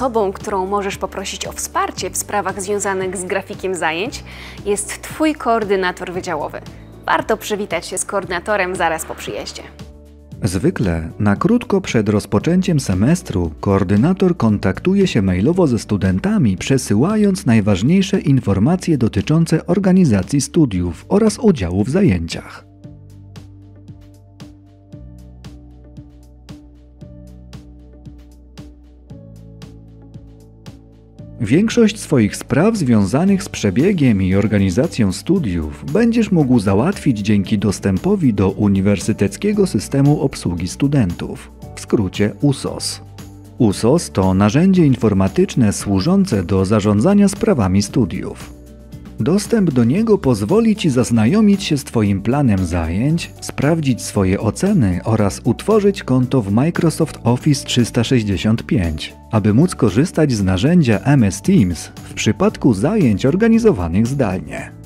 osobą, którą możesz poprosić o wsparcie w sprawach związanych z grafikiem zajęć, jest Twój koordynator wydziałowy. Warto przywitać się z koordynatorem zaraz po przyjeździe. Zwykle, na krótko przed rozpoczęciem semestru, koordynator kontaktuje się mailowo ze studentami, przesyłając najważniejsze informacje dotyczące organizacji studiów oraz udziału w zajęciach. Większość swoich spraw związanych z przebiegiem i organizacją studiów będziesz mógł załatwić dzięki dostępowi do Uniwersyteckiego Systemu Obsługi Studentów, w skrócie USOS. USOS to narzędzie informatyczne służące do zarządzania sprawami studiów. Dostęp do niego pozwoli Ci zaznajomić się z Twoim planem zajęć, sprawdzić swoje oceny oraz utworzyć konto w Microsoft Office 365, aby móc korzystać z narzędzia MS Teams w przypadku zajęć organizowanych zdalnie.